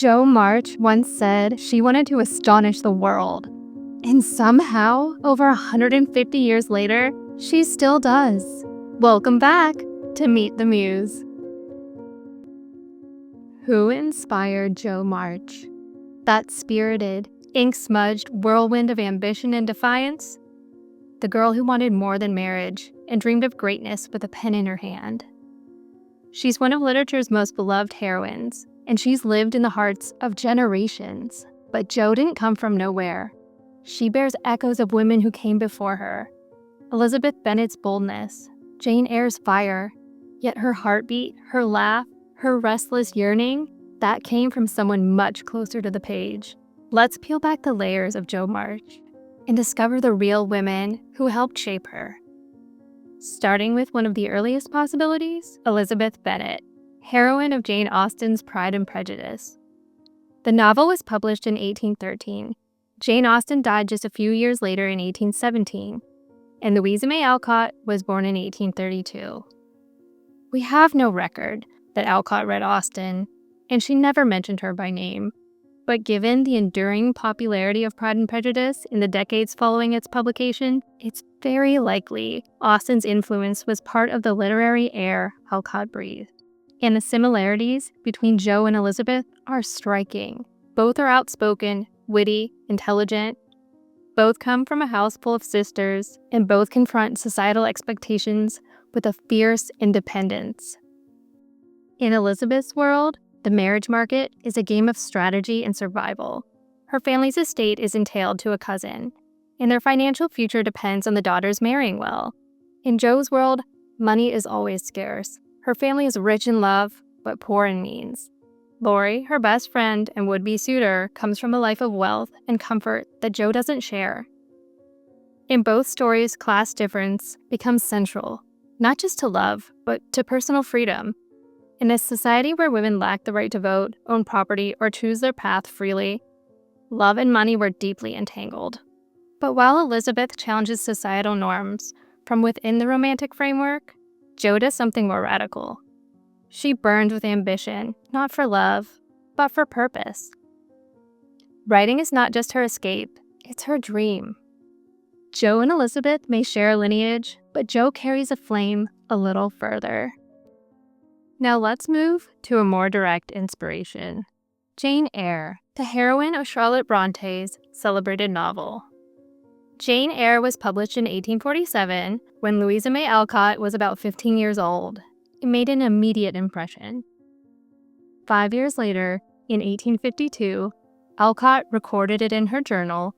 Jomarch once said she wanted to astonish the world. And somehow, over 150 years later, she still does. Welcome back to Meet the Muse. Who inspired Jomarch? That spirited, ink-smudged whirlwind of ambition and defiance? The girl who wanted more than marriage and dreamed of greatness with a pen in her hand. She's one of literature's most beloved heroines, and she's lived in the hearts of generations. But Jo didn't come from nowhere. She bears echoes of women who came before her. Elizabeth Bennet's boldness, Jane Eyre's fire, yet her heartbeat, her laugh, her restless yearning, that came from someone much closer to the page. Let's peel back the layers of Jomarch and discover the real women who helped shape her. Starting with one of the earliest possibilities, Elizabeth Bennet, heroine of Jane Austen's Pride and Prejudice. The novel was published in 1813. Jane Austen died just a few years later in 1817, and Louisa May Alcott was born in 1832. We have no record that Alcott read Austen, and she never mentioned her by name. But given the enduring popularity of Pride and Prejudice in the decades following its publication, it's very likely Austen's influence was part of the literary air Alcott breathed. And the similarities between Jo and Elizabeth are striking. Both are outspoken, witty, intelligent. Both come from a house full of sisters, and both confront societal expectations with a fierce independence. In Elizabeth's world, the marriage market is a game of strategy and survival. Her family's estate is entailed to a cousin, and their financial future depends on the daughters marrying well. In Jo's world, money is always scarce. Her family is rich in love, but poor in means. Laurie, her best friend and would-be suitor, comes from a life of wealth and comfort that Jo doesn't share. In both stories, class difference becomes central, not just to love, but to personal freedom. In a society where women lack the right to vote, own property, or choose their path freely, love and money were deeply entangled. But while Elizabeth challenges societal norms from within the romantic framework, Jo does something more radical. She burns with ambition, not for love, but for purpose. Writing is not just her escape, it's her dream. Jo and Elizabeth may share a lineage, but Jo carries a flame a little further. Now let's move to a more direct inspiration. Jane Eyre, the heroine of Charlotte Bronte's celebrated novel. Jane Eyre was published in 1847 when Louisa May Alcott was about 15 years old. It made an immediate impression. 5 years later, in 1852, Alcott recorded it in her journal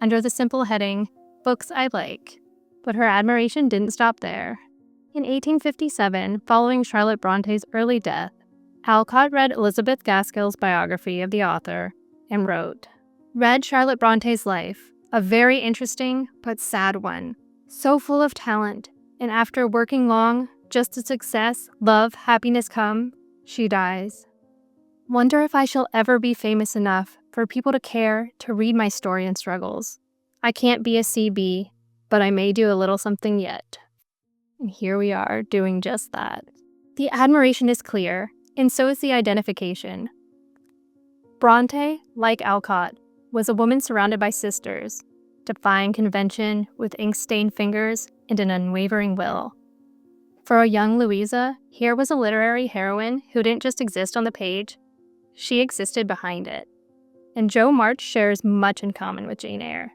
under the simple heading, "Books I Like." But her admiration didn't stop there. In 1857, following Charlotte Bronte's early death, Alcott read Elizabeth Gaskell's biography of the author and wrote, "Read Charlotte Bronte's life, a very interesting but sad one, so full of talent, and after working long, just as success, love, happiness come, she dies. Wonder if I shall ever be famous enough for people to care to read my story and struggles. I can't be a CB, but I may do a little something yet." And here we are, doing just that. The admiration is clear, and so is the identification. Brontë, like Alcott, was a woman surrounded by sisters, defying convention with ink-stained fingers and an unwavering will. For a young Louisa, here was a literary heroine who didn't just exist on the page, she existed behind it. And Jomarch shares much in common with Jane Eyre.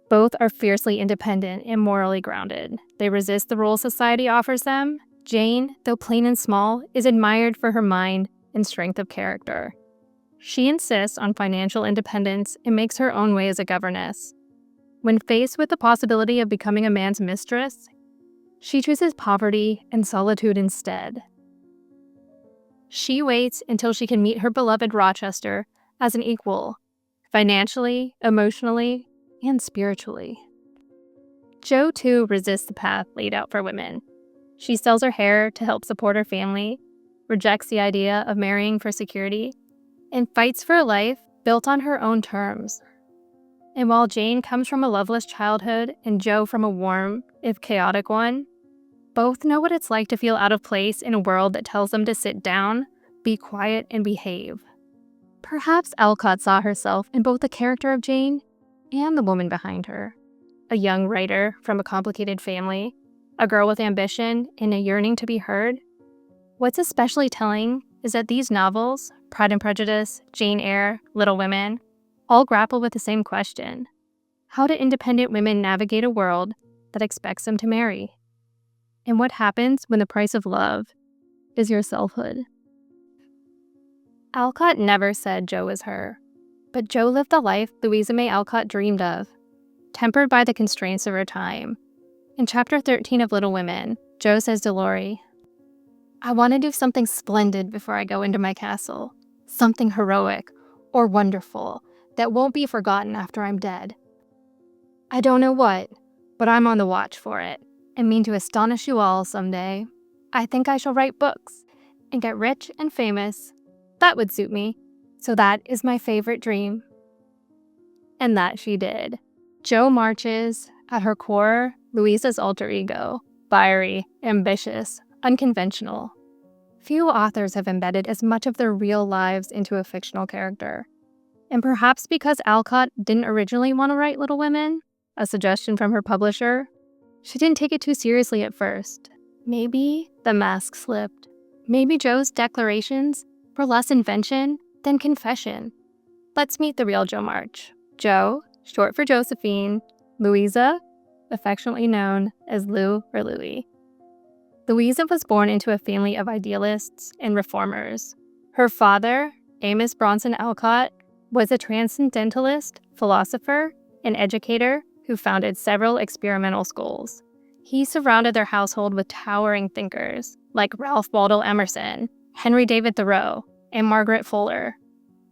Both are fiercely independent and morally grounded. They resist the roles society offers them. Jane, though plain and small, is admired for her mind and strength of character. She insists on financial independence and makes her own way as a governess. When faced with the possibility of becoming a man's mistress, she chooses poverty and solitude instead. She waits until she can meet her beloved Rochester as an equal, financially, emotionally, and spiritually. Jo, too, resists the path laid out for women. She sells her hair to help support her family, rejects the idea of marrying for security, and fights for a life built on her own terms. And while Jane comes from a loveless childhood and Jo from a warm, if chaotic one, both know what it's like to feel out of place in a world that tells them to sit down, be quiet, and behave. Perhaps Alcott saw herself in both the character of Jane and the woman behind her. A young writer from a complicated family, a girl with ambition and a yearning to be heard. What's especially telling is that these novels, Pride and Prejudice, Jane Eyre, Little Women, all grapple with the same question. How do independent women navigate a world that expects them to marry? And what happens when the price of love is your selfhood? Alcott never said Jo was her, but Jo lived the life Louisa May Alcott dreamed of, tempered by the constraints of her time. In chapter 13 of Little Women, Jo says to Laurie, "I want to do something splendid before I go into my castle, something heroic or wonderful that won't be forgotten after I'm dead. I don't know what, but I'm on the watch for it and mean to astonish you all someday. I think I shall write books and get rich and famous. That would suit me. So that is my favorite dream." And that she did. Jo March is, at her core, Louisa's alter ego, fiery, ambitious, unconventional. Few authors have embedded as much of their real lives into a fictional character. And perhaps because Alcott didn't originally want to write Little Women, a suggestion from her publisher, she didn't take it too seriously at first. Maybe the mask slipped. Maybe Jo's declarations were less invention than confession. Let's meet the real Jo March. Jo, short for Josephine, Louisa, affectionately known as Lou or Louie. Louisa was born into a family of idealists and reformers. Her father, Amos Brontë Alcott, was a transcendentalist, philosopher, and educator who founded several experimental schools. He surrounded their household with towering thinkers like Ralph Waldo Emerson, Henry David Thoreau, and Margaret Fuller.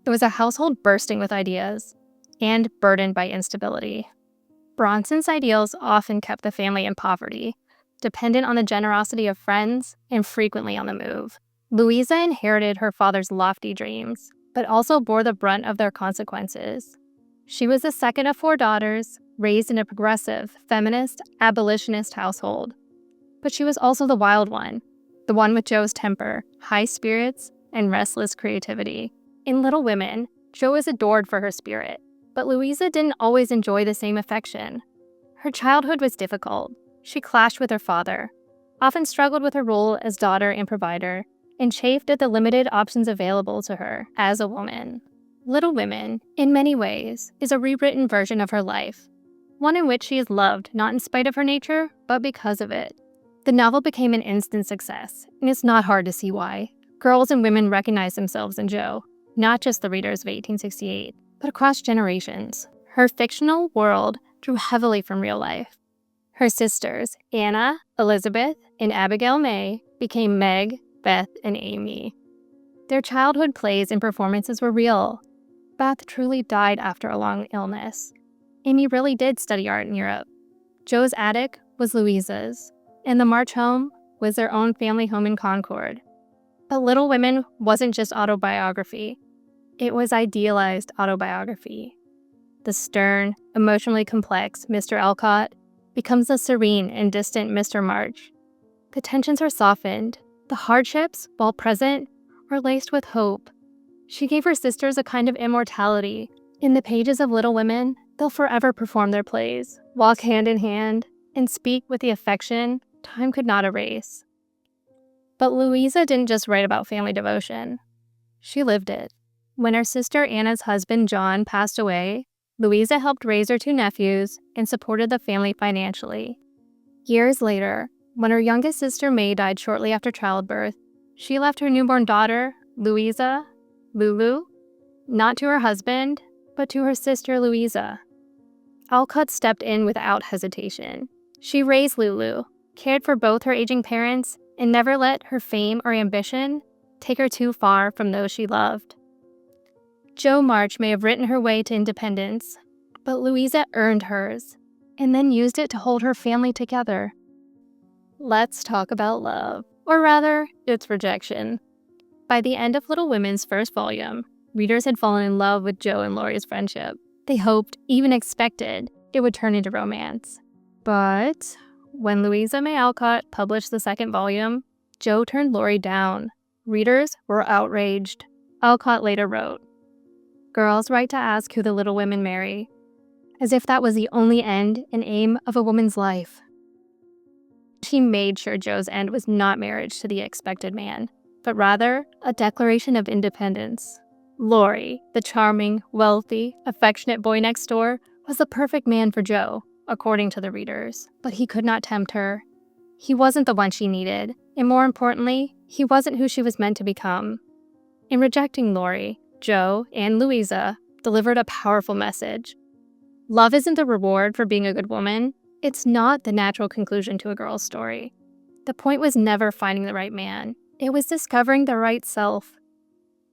It was a household bursting with ideas and burdened by instability. Bronson's ideals often kept the family in poverty, dependent on the generosity of friends and frequently on the move. Louisa inherited her father's lofty dreams, but also bore the brunt of their consequences. She was the second of 4 daughters, raised in a progressive, feminist, abolitionist household. But she was also the wild one, the one with Jo's temper, high spirits, and restless creativity. In Little Women, Jo is adored for her spirit, but Louisa didn't always enjoy the same affection. Her childhood was difficult. She clashed with her father, often struggled with her role as daughter and provider, and chafed at the limited options available to her as a woman. Little Women, in many ways, is a rewritten version of her life, one in which she is loved not in spite of her nature, but because of it. The novel became an instant success, and it's not hard to see why. Girls and women recognize themselves in Jo, not just the readers of 1868, but across generations. Her fictional world drew heavily from real life. Her sisters, Anna, Elizabeth, and Abigail May, became Meg, Beth, and Amy. Their childhood plays and performances were real. Beth truly died after a long illness. Amy really did study art in Europe. Jo's attic was Louisa's, and the march home was their own family home in Concord. But Little Women wasn't just autobiography. It was idealized autobiography. The stern, emotionally complex Mr. Alcott becomes the serene and distant Mr. March. The tensions are softened. The hardships, while present, are laced with hope. She gave her sisters a kind of immortality. In the pages of Little Women, they'll forever perform their plays, walk hand in hand, and speak with the affection time could not erase. But Louisa didn't just write about family devotion. She lived it. When her sister Anna's husband John passed away, Louisa helped raise her 2 nephews and supported the family financially. Years later, when her youngest sister May died shortly after childbirth, she left her newborn daughter, Louisa, Lulu, not to her husband, but to her sister Louisa. Alcott stepped in without hesitation. She raised Lulu, cared for both her aging parents, and never let her fame or ambition take her too far from those she loved. Jo March may have written her way to independence, but Louisa earned hers, and then used it to hold her family together. Let's talk about love, or rather, its rejection. By the end of Little Women's first volume, readers had fallen in love with Jo and Laurie's friendship. They hoped, even expected, it would turn into romance. But when Louisa May Alcott published the second volume, Jo turned Laurie down. Readers were outraged. Alcott later wrote, girls' right to ask who the little women marry, as if that was the only end and aim of a woman's life. She made sure Jo's end was not marriage to the expected man, but rather a declaration of independence. Laurie, the charming, wealthy, affectionate boy next door, was the perfect man for Jo, according to the readers, but he could not tempt her. He wasn't the one she needed, and more importantly, he wasn't who she was meant to become. In rejecting Laurie, Jo and Louisa delivered a powerful message. Love isn't the reward for being a good woman. It's not the natural conclusion to a girl's story. The point was never finding the right man. It was discovering the right self.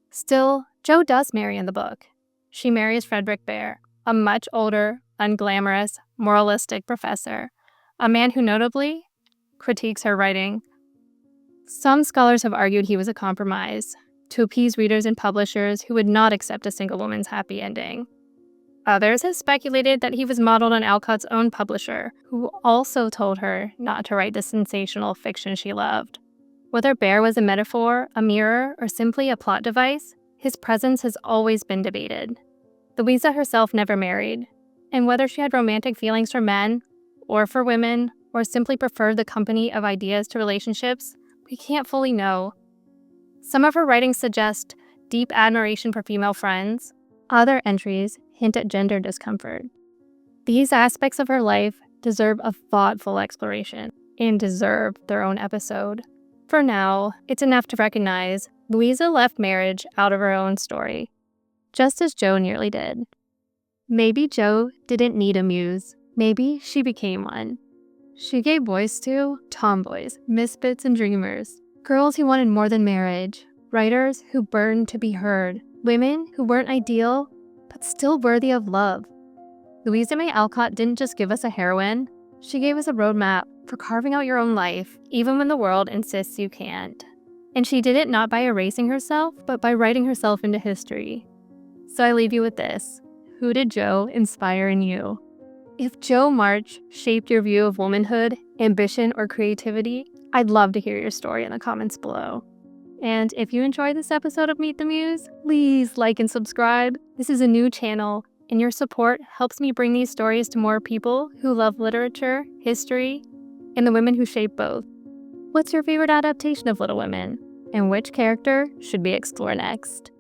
Still, Jo does marry in the book. She marries Frederick Bear, a much older, unglamorous, moralistic professor, a man who notably critiques her writing. Some scholars have argued he was a compromise to appease readers and publishers who would not accept a single woman's happy ending. Others have speculated that he was modeled on Alcott's own publisher, who also told her not to write the sensational fiction she loved. Whether Bear was a metaphor, a mirror, or simply a plot device, his presence has always been debated. Louisa herself never married, and whether she had romantic feelings for men, or for women, or simply preferred the company of ideas to relationships, we can't fully know. Some of her writings suggest deep admiration for female friends. Other entries hint at gender discomfort. These aspects of her life deserve a thoughtful exploration and deserve their own episode. For now, it's enough to recognize Louisa left marriage out of her own story, just as Jo nearly did. Maybe Jo didn't need a muse. Maybe she became one. She gave voice to tomboys, misfits, and dreamers, girls who wanted more than marriage, writers who burned to be heard, women who weren't ideal, but still worthy of love. Louisa May Alcott didn't just give us a heroine, she gave us a roadmap for carving out your own life, even when the world insists you can't. And she did it not by erasing herself, but by writing herself into history. So I leave you with this. Who did Jo inspire in you? If jomarch shaped your view of womanhood, ambition, or creativity, I'd love to hear your story in the comments below. And if you enjoyed this episode of Meet the Muse, please like and subscribe. This is a new channel, and your support helps me bring these stories to more people who love literature, history, and the women who shape both. What's your favorite adaptation of Little Women? And which character should we explore next?